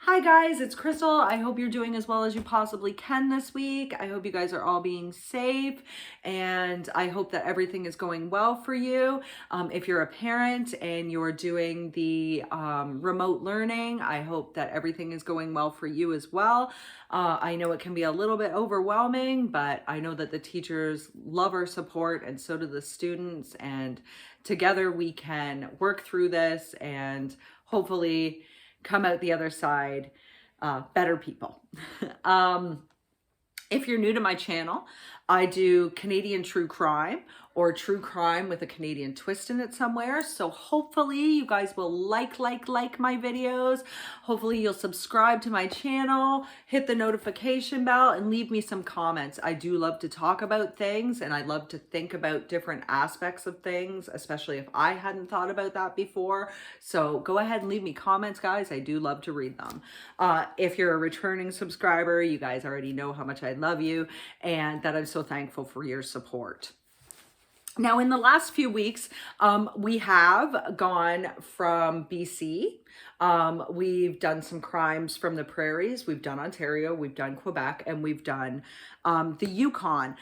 Hi guys, it's Crystal. I hope you're doing as well as you possibly can this week. I hope you guys are all being safe and I hope that everything is going well for you. If you're a parent and you're doing the remote learning, I hope that everything is going well for you as well. I know it can be a little bit overwhelming, but I know that the teachers love our support and so do the students, and together we can work through this and hopefully come out the other side better people. If you're new to my channel, I do Canadian true crime or true crime with a Canadian twist in it somewhere. So hopefully you guys will like my videos. Hopefully you'll subscribe to my channel, hit the notification bell, and leave me some comments. I do love to talk about things and I love to think about different aspects of things, especially if I hadn't thought about that before. So go ahead and leave me comments, guys. I do love to read them. If you're a returning subscriber, you guys already know how much I love you and that I'm so thankful for your support. Now, in the last few weeks, we have gone from BC. We've done some crimes from the prairies. We've done Ontario, we've done Quebec, and we've done the Yukon.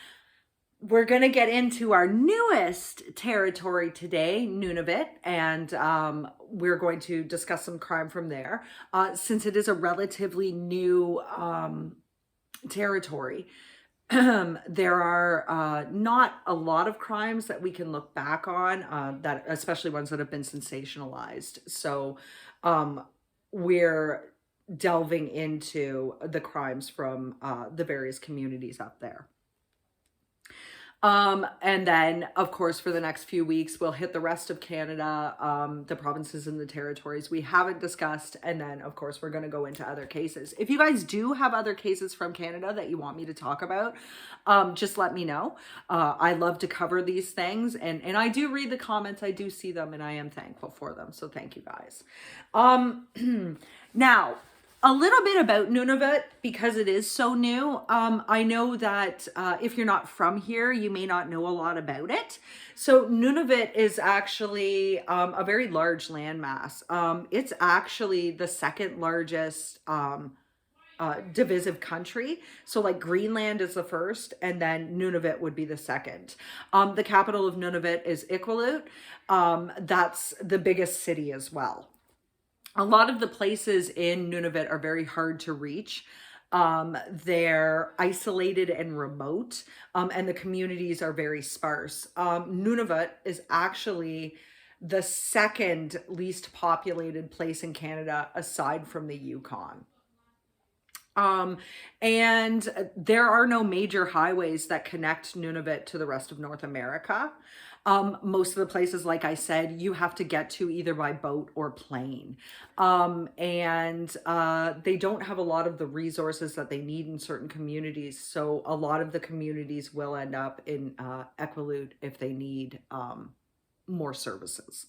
We're going to get into our newest territory today, Nunavut, and we're going to discuss some crime from there. Since it is a relatively new territory, there are not a lot of crimes that we can look back on, that especially ones that have been sensationalized. So we're delving into the crimes from the various communities up there. And then, of course, for the next few weeks, we'll hit the rest of Canada, the provinces and the territories we haven't discussed. And then, of course, we're going to go into other cases. If you guys do have other cases from Canada that you want me to talk about, just let me know. I love to cover these things. And I do read the comments. I do see them and I am thankful for them. So thank you guys. Now, a little bit about Nunavut, because it is so new. I know that if you're not from here, you may not know a lot about it. So Nunavut is actually a very large landmass. It's actually the second largest divisive country. So like Greenland is the first, and then Nunavut would be the second. The capital of Nunavut is Iqaluit. That's the biggest city as well. A lot of the places in Nunavut are very hard to reach. They're isolated and remote, and the communities are very sparse. Nunavut is actually the second least populated place in Canada aside from the Yukon. And there are no major highways that connect Nunavut to the rest of North America. Most of the places, like I said, you have to get to either by boat or plane. And they don't have a lot of the resources that they need in certain communities. So a lot of the communities will end up in Iqaluit if they need more services.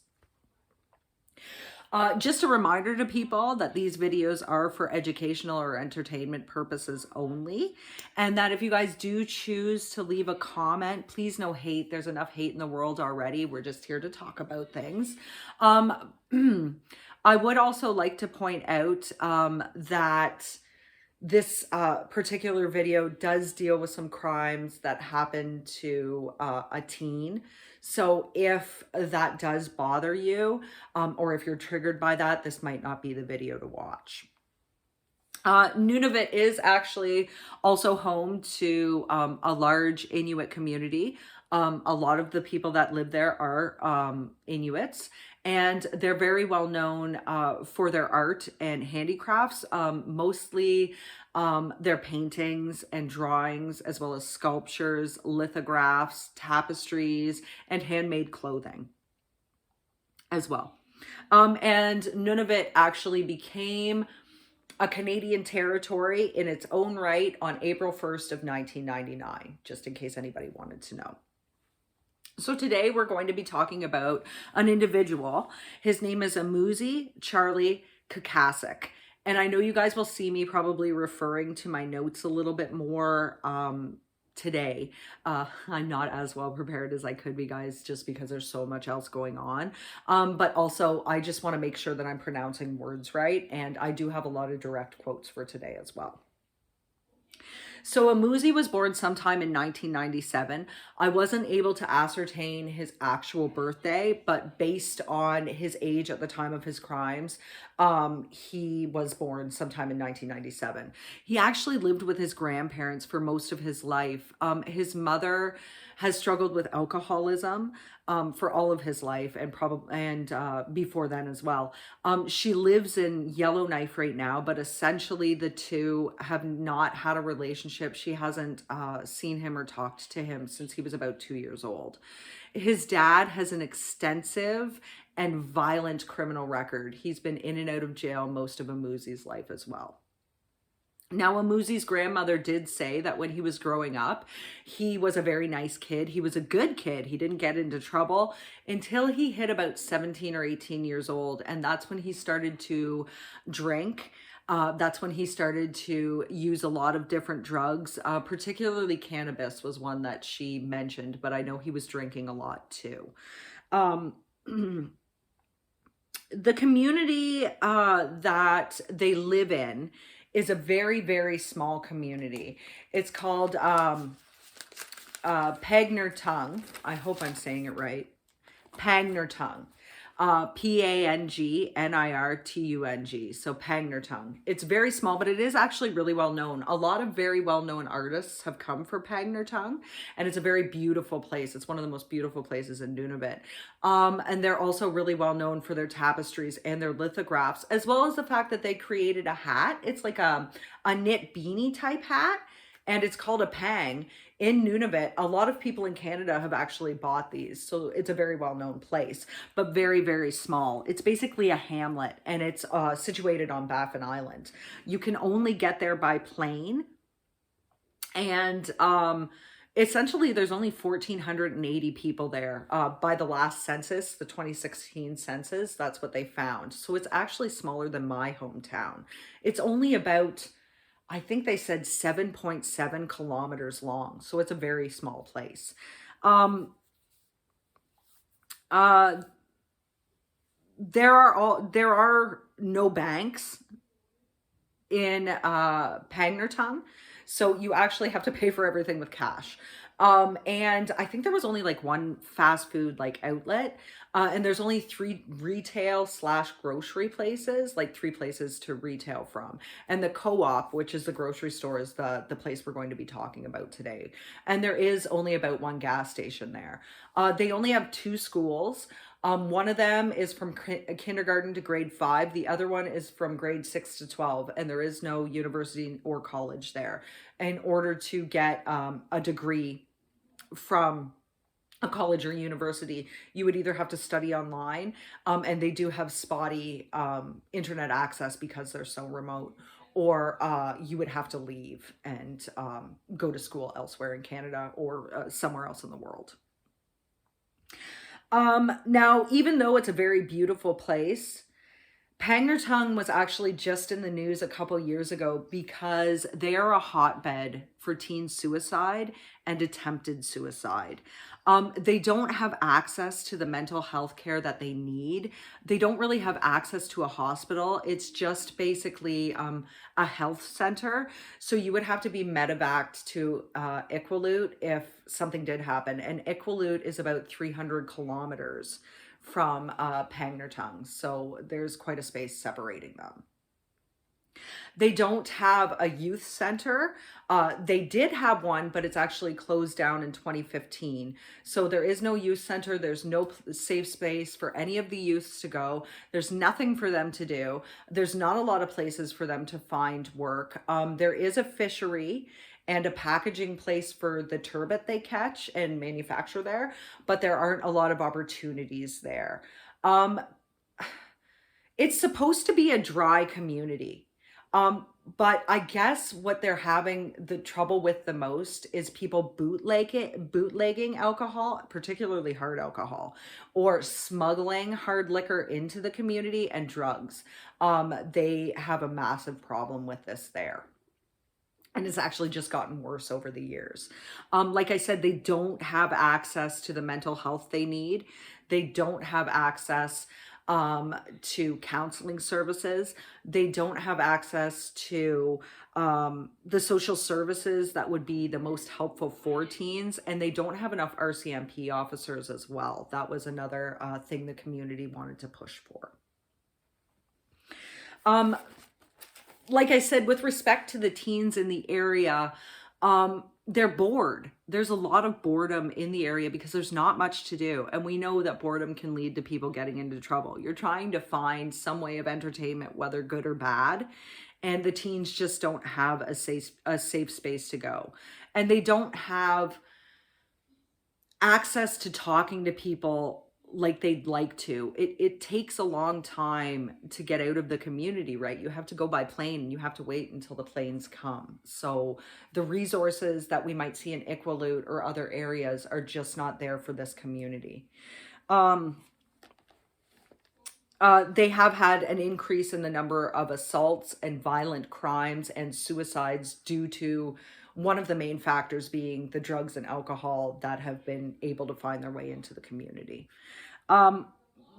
Just a reminder to people that these videos are for educational or entertainment purposes only, and that if you guys do choose to leave a comment, please no hate. There's enough hate in the world already. We're just here to talk about things. I would also like to point out that this particular video does deal with some crimes that happened to a teen. So if that does bother you, or if you're triggered by that, this might not be the video to watch. Nunavut is actually also home to a large Inuit community. A lot of the people that live there are Inuits, and they're very well known for their art and handicrafts, mostly their paintings and drawings, as well as sculptures, lithographs, tapestries, and handmade clothing as well. And Nunavut actually became a Canadian territory in its own right on April 1st of 1999, just in case anybody wanted to know. So today we're going to be talking about an individual. His name is Aamusie Charlie Qaqasiq. And I know you guys will see me probably referring to my notes a little bit more today. I'm not as well prepared as I could be, guys, just because there's so much else going on. But also, I just want to make sure that I'm pronouncing words right, and I do have a lot of direct quotes for today as well. So Aamusie was born sometime in 1997. I wasn't able to ascertain his actual birthday, but based on his age at the time of his crimes, he was born sometime in 1997. He actually lived with his grandparents for most of his life. His mother has struggled with alcoholism for all of his life, and before then as well. She lives in Yellowknife right now, but essentially the two have not had a relationship. She hasn't seen him or talked to him since he was about 2 years old. His dad has an extensive and violent criminal record. He's been in and out of jail most of Aamusie's life as well. Now, Aamusie's grandmother did say that when he was growing up, he was a very nice kid. He was a good kid. He didn't get into trouble until he hit about 17 or 18 years old. And that's when he started to drink. That's when he started to use a lot of different drugs, particularly cannabis was one that she mentioned, but I know he was drinking a lot too. The community that they live in is a very, very small community. It's called Pangnertung. I hope I'm saying it right. Pangnertung. Pangnertung. So Pangnertung. It's very small, but it is actually really well known. A lot of very well known artists have come for Pangnertung, and it's a very beautiful place. It's one of the most beautiful places in Nunavut. And they're also really well known for their tapestries and their lithographs, as well as the fact that they created a hat. It's like a knit beanie type hat, and it's called a pang. In Nunavut, a lot of people in Canada have actually bought these. So it's a very well-known place, but very, very small. It's basically a hamlet, and it's situated on Baffin Island. You can only get there by plane. And essentially, there's only 1,480 people there. By the last census, the 2016 census, that's what they found. So it's actually smaller than my hometown. It's only about, I think they said 7.7 kilometers long. So it's a very small place. There are no banks in Pangnertung. So you actually have to pay for everything with cash. And I think there was only like one fast food like outlet, and there's only 3 retail/grocery places, like 3 places to retail from. And the co-op, which is the grocery store, is the place we're going to be talking about today. And there is only about 1 gas station there. They only have 2 schools. One of them is from kindergarten to grade 5. The other one is from grade 6 to 12. And there is no university or college there. In order to get a degree from a college or university, you would either have to study online, and they do have spotty internet access because they're so remote, or you would have to leave and go to school elsewhere in Canada or somewhere else in the world. Now, even though it's a very beautiful place, Pangnertung was actually just in the news a couple years ago because they are a hotbed for teen suicide and attempted suicide. They don't have access to the mental health care that they need. They don't really have access to a hospital. It's just basically a health center. So you would have to be medevaced to Iqaluit if something did happen. And Iqaluit is about 300 kilometers from Pangnertung. So there's quite a space separating them. They don't have a youth center. They did have one, but it's actually closed down in 2015. So there is no youth center. There's no safe space for any of the youths to go. There's nothing for them to do. There's not a lot of places for them to find work. There is a fishery and a packaging place for the turbot they catch and manufacture there, but there aren't a lot of opportunities there. It's supposed to be a dry community. But I guess what they're having the trouble with the most is people bootlegging alcohol, particularly hard alcohol, or smuggling hard liquor into the community, and drugs. They have a massive problem with this there. And it's actually just gotten worse over the years. Like I said, they don't have access to the mental health they need. They don't have access to counseling services. They don't have access to the social services that would be the most helpful for teens. And they don't have enough RCMP officers as well. That was another thing the community wanted to push for. Like I said, with respect to the teens in the area, they're bored. There's a lot of boredom in the area because there's not much to do. And we know that boredom can lead to people getting into trouble. You're trying to find some way of entertainment, whether good or bad. And the teens just don't have a safe space to go. And they don't have access to talking to people like they'd like to. It takes a long time to get out of the community, right? You have to go by plane and you have to wait until the planes come. So the resources that we might see in Iqaluit or other areas are just not there for this community. They have had an increase in the number of assaults and violent crimes and suicides due to one of the main factors being the drugs and alcohol that have been able to find their way into the community.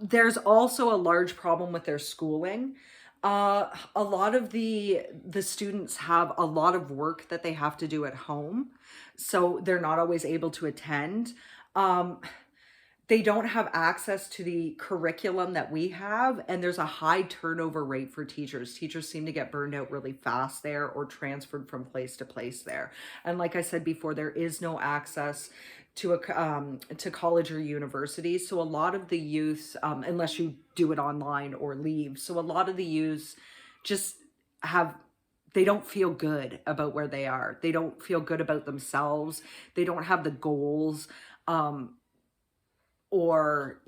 There's also a large problem with their schooling. A lot of the students have a lot of work that they have to do at home, so they're not always able to attend. They don't have access to the curriculum that we have, and there's a high turnover rate for teachers. Teachers seem to get burned out really fast there or transferred from place to place there. And like I said before, there is no access to to college or university. So a lot of the youth, unless you do it online or leave, so a lot of the youth just they don't feel good about where they are. They don't feel good about themselves. They don't have the goals, or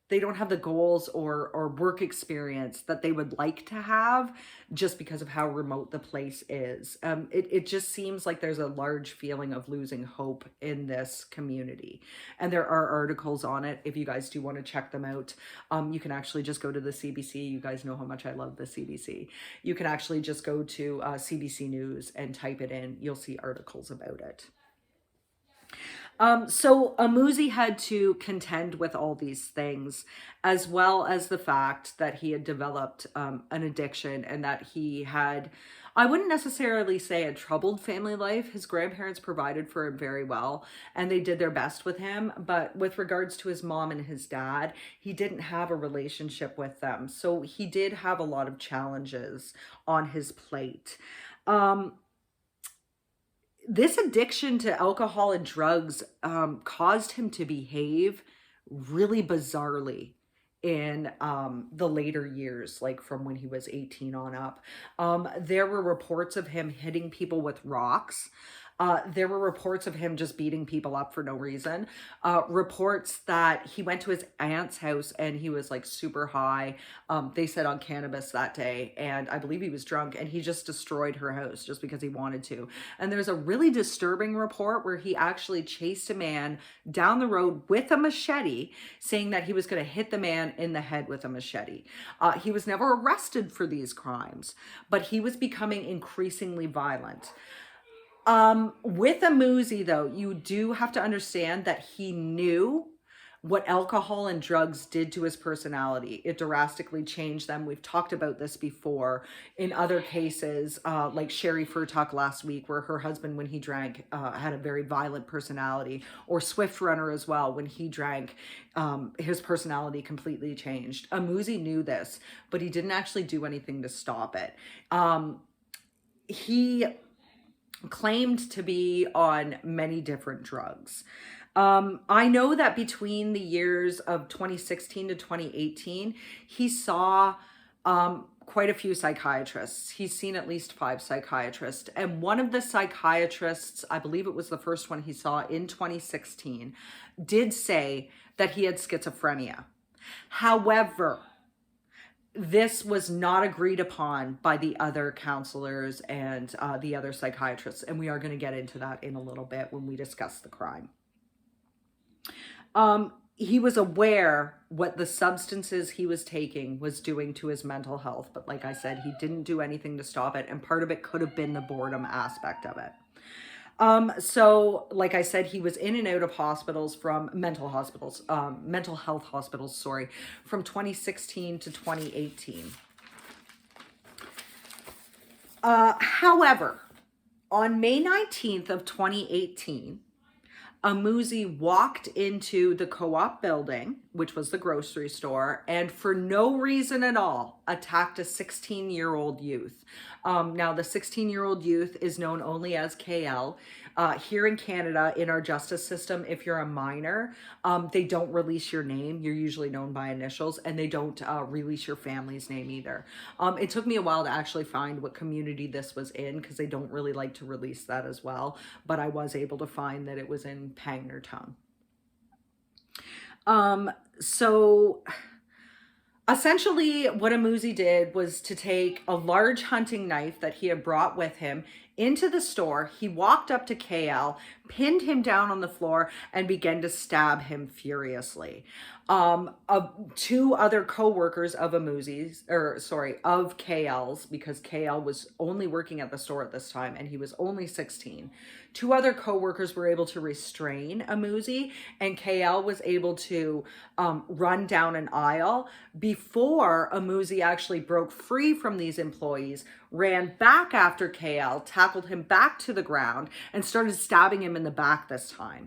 they don't have the goals or work experience that they would like to have just because of how remote the place is. It just seems like there's a large feeling of losing hope in this community. And there are articles on it. If you guys do want to check them out, you can actually just go to the CBC. You guys know how much I love the CBC. You can actually just go to CBC News and type it in. You'll see articles about it. So Aamusie had to contend with all these things, as well as the fact that he had developed an addiction and that he had, I wouldn't necessarily say a troubled family life. His grandparents provided for him very well and they did their best with him. But with regards to his mom and his dad, he didn't have a relationship with them. So he did have a lot of challenges on his plate. This addiction to alcohol and drugs caused him to behave really bizarrely in the later years, like from when he was 18 on up. There were reports of him hitting people with rocks. There were reports of him just beating people up for no reason. Reports that he went to his aunt's house and he was like super high. They said on cannabis that day, and I believe he was drunk and he just destroyed her house just because he wanted to. And there's a really disturbing report where he actually chased a man down the road with a machete, saying that he was going to hit the man in the head with a machete. He was never arrested for these crimes, but he was becoming increasingly violent. With Aamusie, though, you do have to understand that he knew what alcohol and drugs did to his personality. It drastically changed them. We've talked about this before in other cases, like Sherry Furtuck last week, where her husband, when he drank, had a very violent personality, or Swift Runner as well. When he drank, his personality completely changed. Aamusie knew this, but he didn't actually do anything to stop it. He claimed to be on many different drugs. I know that between the years of 2016 to 2018, he saw quite a few psychiatrists. He's seen at least 5 psychiatrists. And one of the psychiatrists, I believe it was the first one he saw in 2016, did say that he had schizophrenia. However, this was not agreed upon by the other counselors and the other psychiatrists. And we are going to get into that in a little bit when we discuss the crime. he was aware what the substances he was taking was doing to his mental health. But like I said, he didn't do anything to stop it. And part of it could have been the boredom aspect of it. So like I said, he was in and out of hospitals from mental health hospitals, sorry, from 2016 to 2018. However, on May 19th of 2018, Aamusie walked into the co-op building, which was the grocery store, and for no reason at all, attacked a 16-year-old youth. Now, the 16-year-old youth is known only as KL. Here in Canada, in our justice system, if you're a minor, they don't release your name. You're usually known by initials, and they don't release your family's name either. It took me a while to actually find what community this was in, because they don't really like to release that as well, but I was able to find that it was in Pangnertung. So essentially what Aamusie did was to take a large hunting knife that he had brought with him into the store. He walked up to KL, pinned him down on the floor, and began to stab him furiously. Two other co-workers of Aamusie's, of KL's, because KL was only working at the store at this time and he was only 16. Two other co-workers were able to restrain Aamusie, and KL was able to run down an aisle before Aamusie actually broke free from these employees, ran back after KL, tackled him back to the ground, and started stabbing him in the back this time.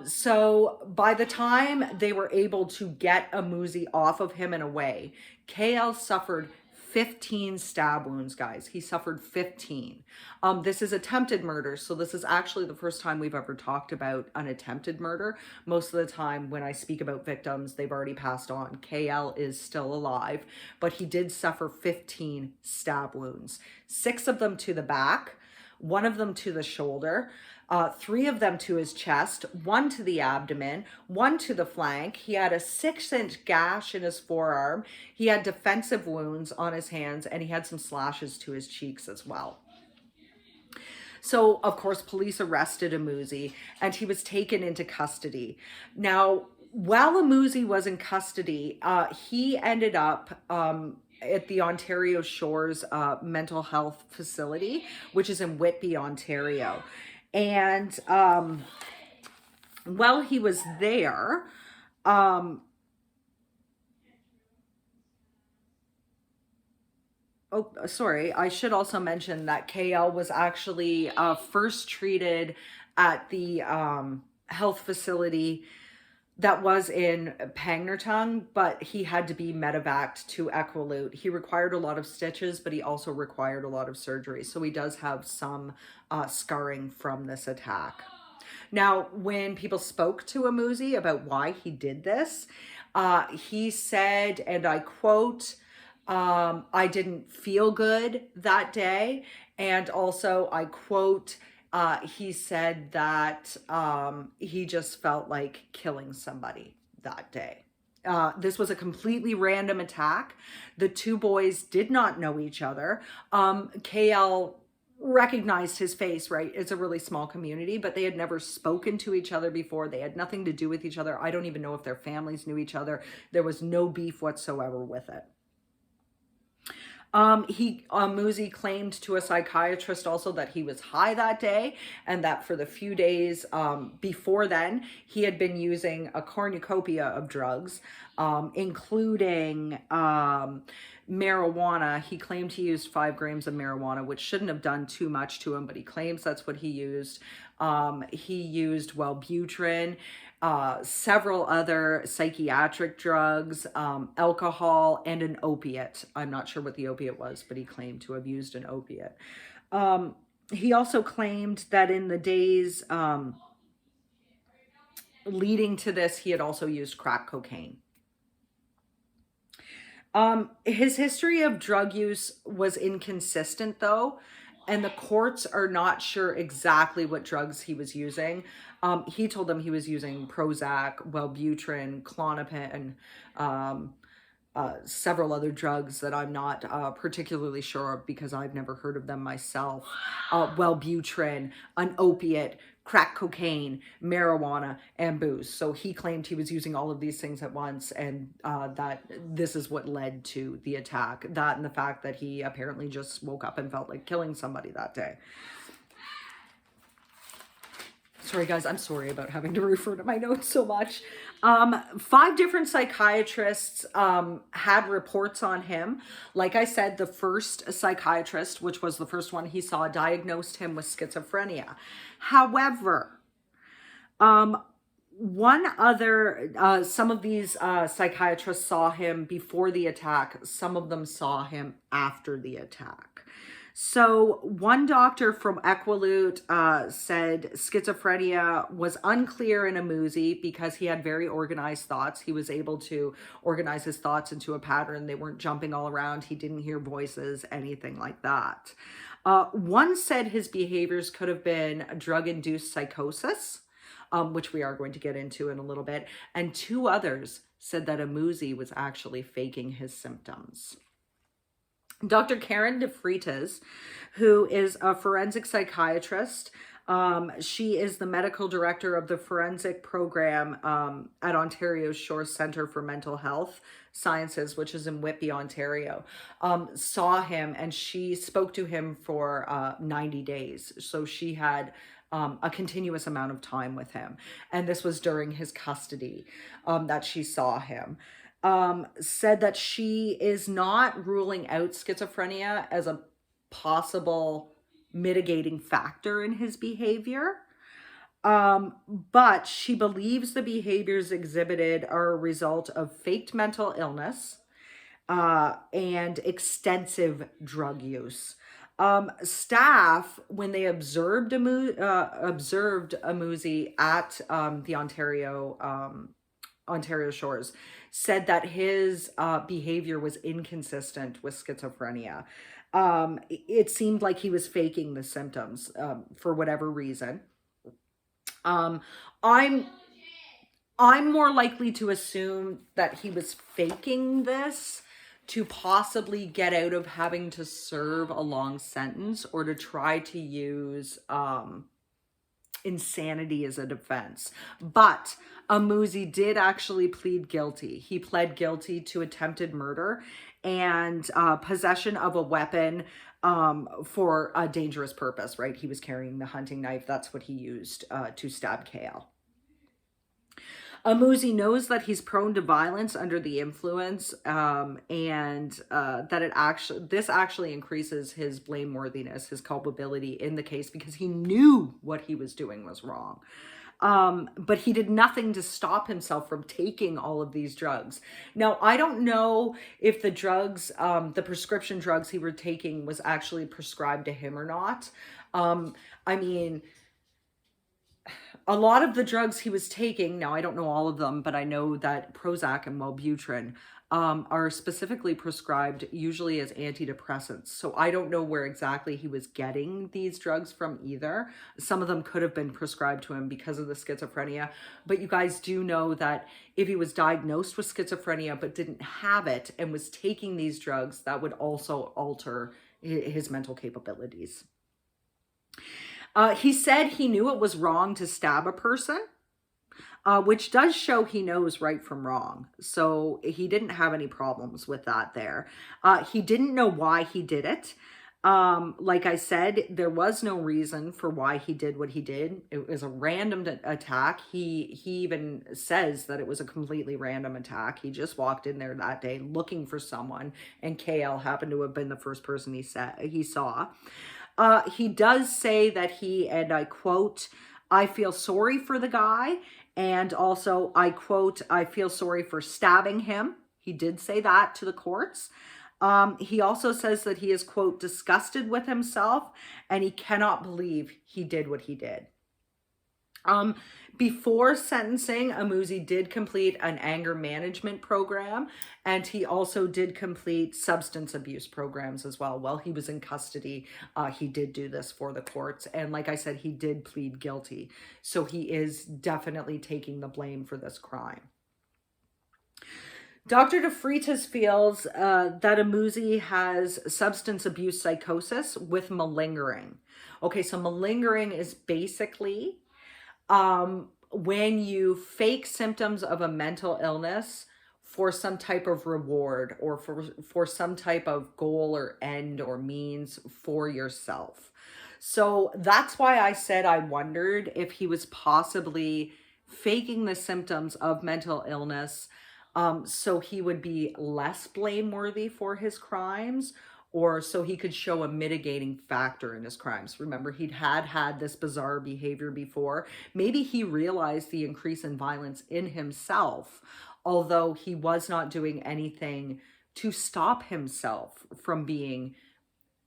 So by the time they were able to get Aamusie off of him and away, KL suffered 15 stab wounds, guys. He suffered 15. This is attempted murder, so this is actually the first time we've ever talked about an attempted murder. Most of the time when I speak about victims, they've already passed on. KL is still alive, but he did suffer 15 stab wounds. 6 of them to the back, 1 of them to the shoulder, 3 of them to his chest, 1 to the abdomen, 1 to the flank. He had a 6-inch gash in his forearm. He had defensive wounds on his hands, and he had some slashes to his cheeks as well. So, of course, police arrested Aamusie, and he was taken into custody. Now, while Aamusie was in custody, he ended up at the Ontario Shores mental health facility, which is in Whitby, Ontario. And while he was there, I should also mention that KL was actually first treated at the health facility that was in Pangnertung, but he had to be medevaced to Equiloot. He required a lot of stitches, but he also required a lot of surgery. So he does have some scarring from this attack. Now, when people spoke to Aamusie about why he did this, he said, and I quote, I didn't feel good that day. And also, I quote, he said that he just felt like killing somebody that day. This was a completely random attack. The 2 boys did not know each other. KL recognized his face, right? It's a really small community, but they had never spoken to each other before. They had nothing to do with each other. I don't even know if their families knew each other. There was no beef whatsoever with it. Aamusie claimed to a psychiatrist also that he was high that day, and that for the few days before then, he had been using a cornucopia of drugs, including marijuana. He claimed he used 5 grams of marijuana, which shouldn't have done too much to him, but he claims that's what he used. He used Wellbutrin, several other psychiatric drugs, alcohol, and an opiate. I'm not sure what the opiate was, but he claimed to have used an opiate. He also claimed that in the days leading to this, he had also used crack cocaine. His history of drug use was inconsistent, though, and the courts are not sure exactly what drugs he was using. He told them he was using Prozac, Wellbutrin, Klonopin, several other drugs that I'm not particularly sure of because I've never heard of them myself. Wellbutrin, an opiate, crack cocaine, marijuana, and booze. So he claimed he was using all of these things at once, and that this is what led to the attack. That and the fact that he apparently just woke up and felt like killing somebody that day. Sorry, guys, I'm sorry about having to refer to my notes so much. 5 different psychiatrists had reports on him. Like I said, the first psychiatrist, which was the first one he saw, diagnosed him with schizophrenia. However, one other, some of these psychiatrists saw him before the attack. Some of them saw him after the attack. So one doctor from Equilute said schizophrenia was unclear in Aamusie because he had very organized thoughts. He was able to organize his thoughts into a pattern. They weren't jumping all around. He didn't hear voices, anything like that. One said his behaviors could have been drug-induced psychosis, which we are going to get into in a little bit. And 2 others said that Aamusie was actually faking his symptoms. Dr. Karen DeFreitas, who is a forensic psychiatrist, she is the medical director of the forensic program at Ontario's Shore Centre for Mental Health Sciences, which is in Whitby, Ontario, saw him, and she spoke to him for 90 days. So she had a continuous amount of time with him. And this was during his custody that she saw him. Said that she is not ruling out schizophrenia as a possible mitigating factor in his behavior. But she believes the behaviors exhibited are a result of faked mental illness and extensive drug use. Staff, when they observed Aamusie at the Ontario shores, said that his behavior was inconsistent with schizophrenia. It seemed like he was faking the symptoms for whatever reason. I'm more likely to assume that he was faking this to possibly get out of having to serve a long sentence or to try to use insanity as a defense. But Aamusie did actually plead guilty. He pled guilty to attempted murder and possession of a weapon for a dangerous purpose, right? He was carrying the hunting knife. That's what he used to stab Kale. Aamusie knows that he's prone to violence under the influence, and that this actually increases his blameworthiness, his culpability in the case, because he knew what he was doing was wrong. But he did nothing to stop himself from taking all of these drugs. Now, I don't know if the drugs, the prescription drugs he were taking was actually prescribed to him or not. I mean, a lot of the drugs he was taking, now I don't know all of them, but I know that Prozac and Wellbutrin are specifically prescribed usually as antidepressants. So I don't know where exactly he was getting these drugs from either. Some of them could have been prescribed to him because of the schizophrenia. But you guys do know that if he was diagnosed with schizophrenia but didn't have it and was taking these drugs, that would also alter his mental capabilities. He said he knew it was wrong to stab a person, which does show he knows right from wrong. So he didn't have any problems with that there. He didn't know why he did it. Like I said, there was no reason for why he did what he did. It was a random attack. He even says that it was a completely random attack. He just walked in there that day looking for someone, and KL happened to have been the first person he saw. He does say that he, and I quote, "I feel sorry for the guy," and also, I quote, "I feel sorry for stabbing him." He did say that to the courts. He also says that he is, quote, "disgusted with himself," and he cannot believe he did what he did. Before sentencing, Aamusie did complete an anger management program, and he also did complete substance abuse programs as well. While he was in custody, he did do this for the courts. And like I said, he did plead guilty. So he is definitely taking the blame for this crime. Dr. DeFreitas feels that Aamusie has substance abuse psychosis with malingering. Okay, so malingering is basically when you fake symptoms of a mental illness for some type of reward or for some type of goal or end or means for yourself. So that's why I said I wondered if he was possibly faking the symptoms of mental illness, so he would be less blameworthy for his crimes, or so he could show a mitigating factor in his crimes. Remember, he'd had this bizarre behavior before. Maybe he realized the increase in violence in himself, although he was not doing anything to stop himself from being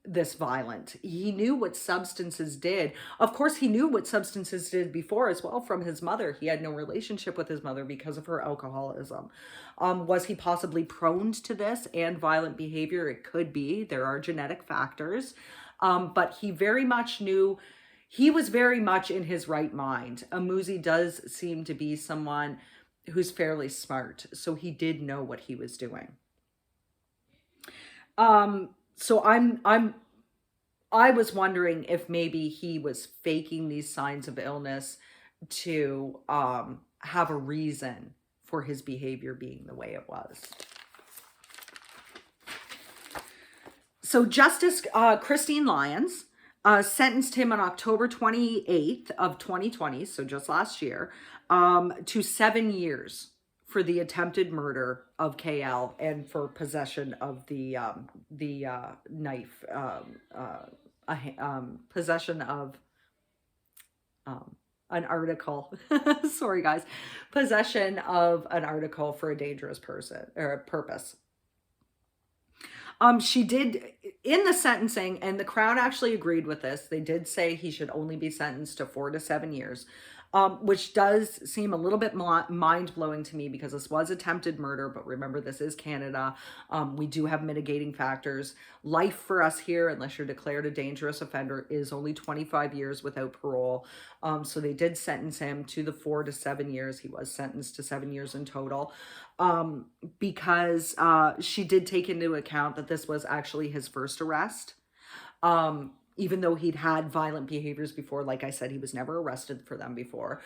this violent. He knew what substances did. Of course, he knew what substances did before as well from his mother. He had no relationship with his mother because of her alcoholism. Was he possibly prone to this and violent behavior? It could be. There are genetic factors. But he very much knew, he was very much in his right mind. Aamusie does seem to be someone who's fairly smart, so he did know what he was doing. So I was wondering if maybe he was faking these signs of illness to have a reason for his behavior being the way it was. So Justice Christine Lyons sentenced him on October 28th of 2020, so just last year, to 7 years for the attempted murder of KL and for possession of the knife, possession of an article. Sorry, guys. Possession of an article for a dangerous person or a purpose. She did, in the sentencing, and the Crown actually agreed with this, they did say he should only be sentenced to 4 to 7 years, which does seem a little bit mind-blowing to me because this was attempted murder, but remember, this is Canada. We do have mitigating factors. Life for us here, unless you're declared a dangerous offender, is only 25 years without parole. So they did sentence him to the 4 to 7 years. He was sentenced to 7 years in total. Because she did take into account that this was actually his first arrest. Even though he'd had violent behaviors before, like I said, he was never arrested for them before.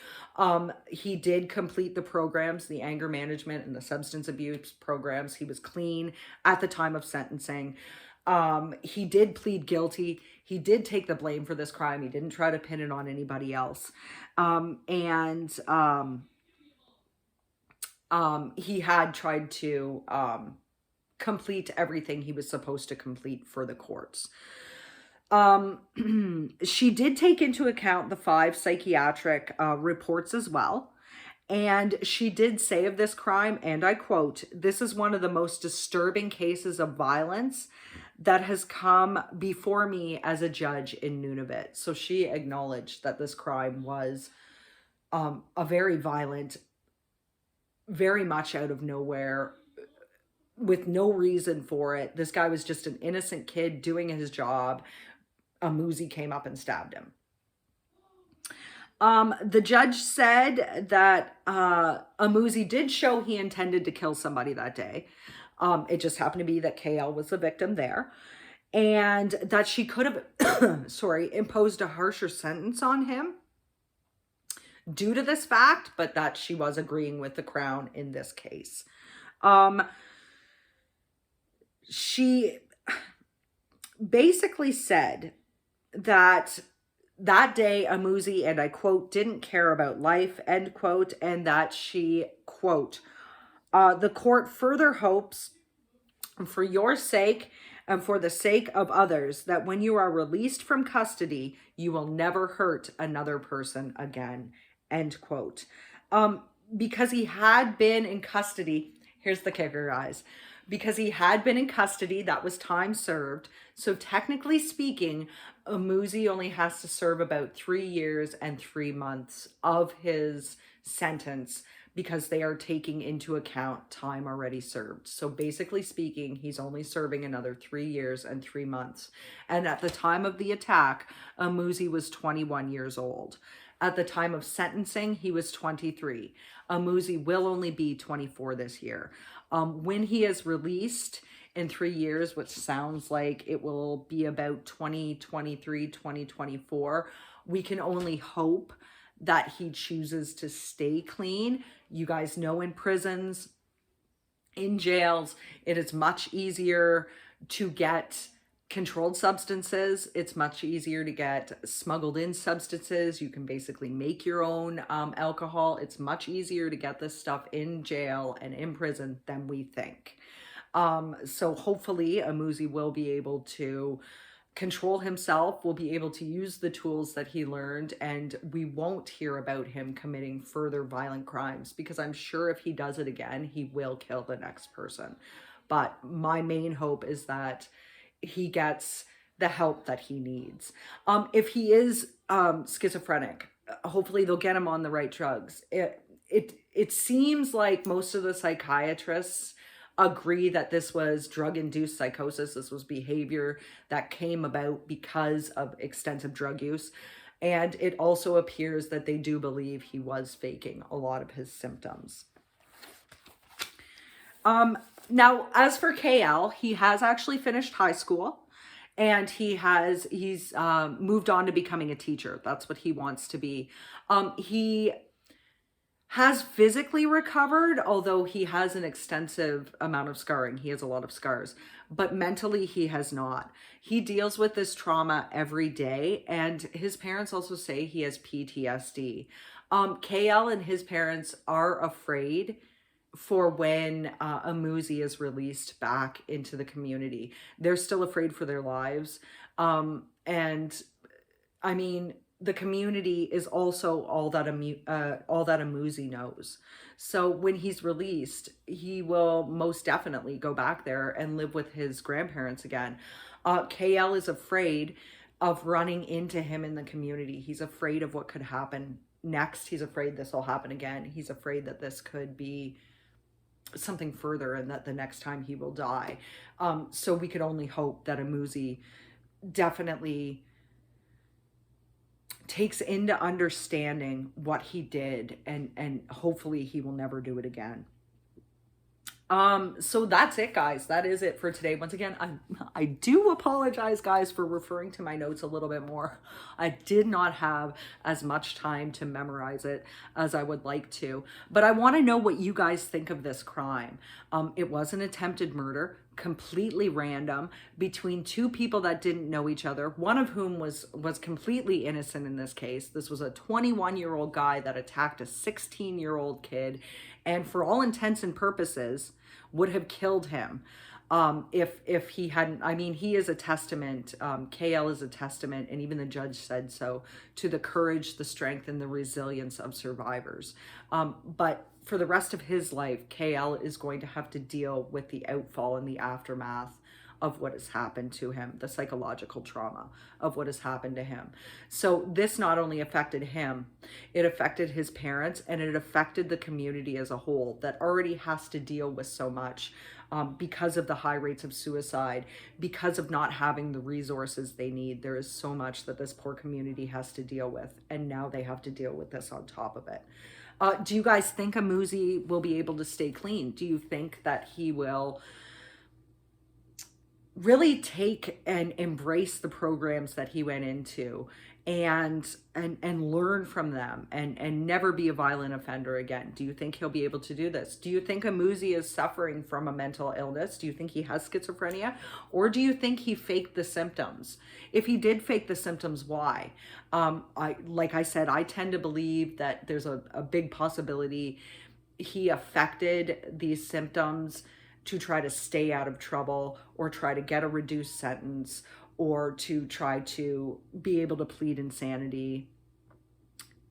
He did complete the programs, the anger management and the substance abuse programs. He was clean at the time of sentencing. He did plead guilty. He did take the blame for this crime. He didn't try to pin it on anybody else. He had tried to complete everything he was supposed to complete for the courts. She did take into account the 5 psychiatric reports as well. And she did say of this crime, and I quote, "This is one of the most disturbing cases of violence that has come before me as a judge in Nunavut." So she acknowledged that this crime was a very violent, very much out of nowhere, with no reason for it. This guy was just an innocent kid doing his job. Aamusie came up and stabbed him. The judge said that Aamusie did show he intended to kill somebody that day. It just happened to be that KL was the victim there. And that she could have, imposed a harsher sentence on him due to this fact, but that she was agreeing with the Crown in this case. She basically said that day Aamusie, and I quote, "didn't care about life," end quote, and that she, quote, "the court further hopes for your sake and for the sake of others that when you are released from custody, you will never hurt another person again," end quote. Because he had been in custody, here's the kicker, guys. Because he had been in custody, that was time served. So technically speaking, Aamusie only has to serve about 3 years and 3 months of his sentence because they are taking into account time already served. So basically speaking, he's only serving another 3 years and 3 months. And at the time of the attack, Aamusie was 21 years old. At the time of sentencing, he was 23. Aamusie will only be 24 this year. When he is released in 3 years, which sounds like it will be about 2023, 2024, we can only hope that he chooses to stay clean. You guys know in prisons, in jails, it is much easier to get controlled substances. It's much easier to get smuggled in substances. You can basically make your own alcohol. It's much easier to get this stuff in jail and in prison than we think. So hopefully Aamusie will be able to control himself, will be able to use the tools that he learned, and we won't hear about him committing further violent crimes, because I'm sure if he does it again, he will kill the next person. But my main hope is that he gets the help that he needs. If he is schizophrenic, hopefully they'll get him on the right drugs. It seems like most of the psychiatrists agree that this was drug-induced psychosis. This was behavior that came about because of extensive drug use. And it also appears that they do believe he was faking a lot of his symptoms. Now, as for KL, he has actually finished high school, and he's moved on to becoming a teacher. That's what he wants to be. He has physically recovered, although he has an extensive amount of scarring. He has a lot of scars, but mentally he has not. He deals with this trauma every day, and his parents also say he has PTSD. KL and his parents are afraid for when Aamusie is released back into the community. They're still afraid for their lives. And I mean, the community is also all that Aamusie knows. So when he's released, he will most definitely go back there and live with his grandparents again. KL is afraid of running into him in the community. He's afraid of what could happen next. He's afraid this will happen again. He's afraid that this could be something further and that the next time he will die. So we could only hope that Aamusie definitely takes into understanding what he did, and hopefully he will never do it again. So that's it, guys. That is it for today. Once again, I do apologize, guys, for referring to my notes a little bit more. I did not have as much time to memorize it as I would like to, but I want to know what you guys think of this crime. It was an attempted murder, completely random, between two people that didn't know each other, one of whom was completely innocent in this case. This was a 21-year-old guy that attacked a 16-year-old kid, and for all intents and purposes would have killed him if he hadn't. I mean, he is a testament, KL is a testament, and even the judge said so, to the courage, the strength, and the resilience of survivors. But for the rest of his life, KL is going to have to deal with the outfall and the aftermath of what has happened to him, the psychological trauma of what has happened to him. So this not only affected him, it affected his parents, and it affected the community as a whole that already has to deal with so much because of the high rates of suicide, because of not having the resources they need. There is so much that this poor community has to deal with, and now they have to deal with this on top of it. Do you guys think Aamusie will be able to stay clean? Do you think that he will really take and embrace the programs that he went into and learn from them and never be a violent offender again? Do you think he'll be able to do this? Do you think Aamusie is suffering from a mental illness? Do you think he has schizophrenia? Or do you think he faked the symptoms? If he did fake the symptoms, why? Like I said, I tend to believe that there's a big possibility he affected these symptoms to try to stay out of trouble, or try to get a reduced sentence, or to try to be able to plead insanity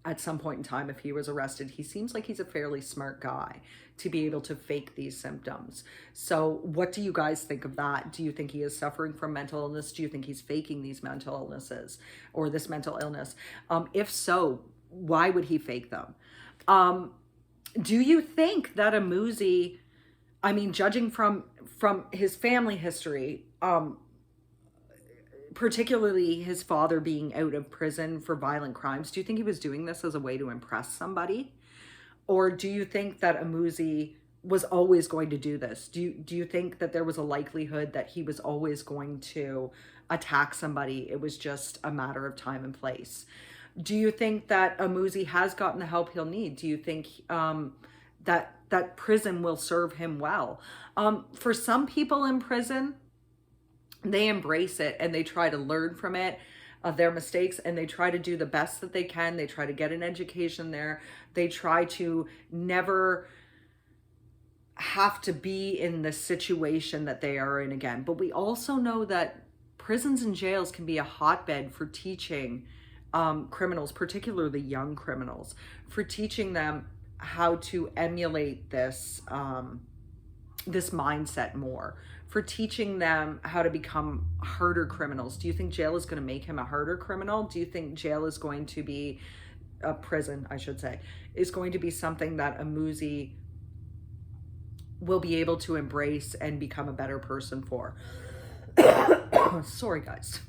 at some point in time if he was arrested. He seems like he's a fairly smart guy to be able to fake these symptoms. So what do you guys think of that? Do you think he is suffering from mental illness? Do you think he's faking these mental illnesses or this mental illness? If so, why would he fake them? Do you think that Aamusie, I mean, judging from his family history, particularly his father being out of prison for violent crimes, do you think he was doing this as a way to impress somebody? Or do you think that Aamusie was always going to do this? Do you think that there was a likelihood that he was always going to attack somebody? It was just a matter of time and place. Do you think that Aamusie has gotten the help he'll need? Do you think that prison will serve him well? For some people in prison, they embrace it and they try to learn from it, their mistakes, and they try to do the best that they can. They try to get an education there. They try to never have to be in the situation that they are in again. But we also know that prisons and jails can be a hotbed for teaching criminals, particularly young criminals, for teaching them how to emulate this this mindset more, for teaching them how to become harder criminals. Do you think jail is going to make him a harder criminal? Do you think jail is going to be, a prison, I should say, is going to be something that Aamusie will be able to embrace and become a better person for? Sorry, guys.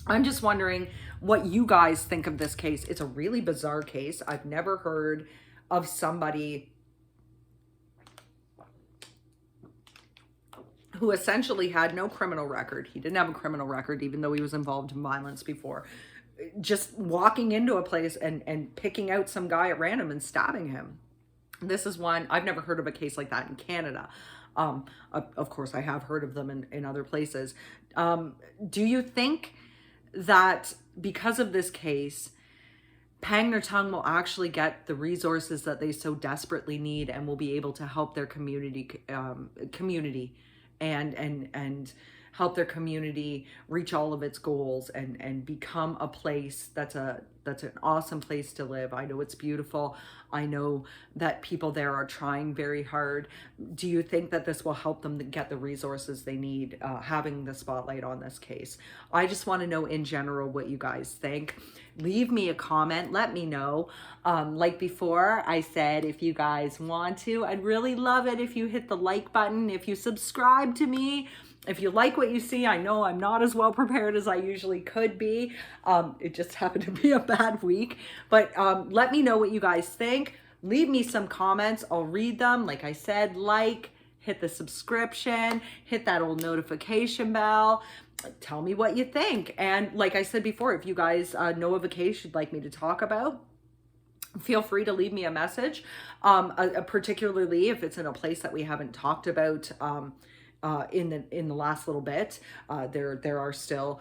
I'm just wondering what you guys think of this case. It's a really bizarre case. I've never heard of somebody who essentially had no criminal record. He didn't have a criminal record, even though he was involved in violence before. Just walking into a place and picking out some guy at random and stabbing him. This is one, I've never heard of a case like that in Canada. Of course, I have heard of them in other places. Do you think that because of this case, Pang Tung will actually get the resources that they so desperately need and will be able to help their community and help their community reach all of its goals and become a place that's an awesome place to live? I know it's beautiful. I know that people there are trying very hard. Do you think that this will help them to get the resources they need, having the spotlight on this case? I just want to know in general what you guys think. Leave me a comment. Let me know. Like before, I said, if you guys want to, I'd really love it if you hit the like button, if you subscribe to me. If you like what you see, I know I'm not as well prepared as I usually could be. It just happened to be a bad week. But let me know what you guys think. Leave me some comments. I'll read them. Like I said, hit the subscription, hit that old notification bell. Tell me what you think. And like I said before, if you guys know of a case you'd like me to talk about, feel free to leave me a message, particularly if it's in a place that we haven't talked about in the last little bit. There are still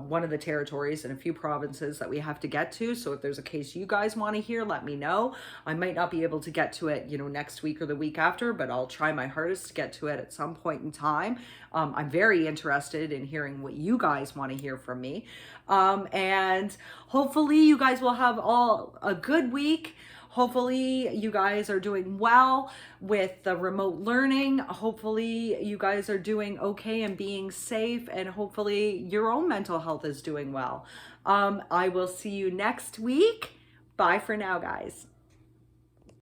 one of the territories and a few provinces that we have to get to. So if there's a case you guys want to hear, let me know. I might not be able to get to it, next week or the week after, but I'll try my hardest to get to it at some point in time. I'm very interested in hearing what you guys want to hear from me. And hopefully you guys will have all a good week. Hopefully you guys are doing well with the remote learning. Hopefully you guys are doing okay and being safe, and hopefully your own mental health is doing well. I will see you next week. Bye for now, guys.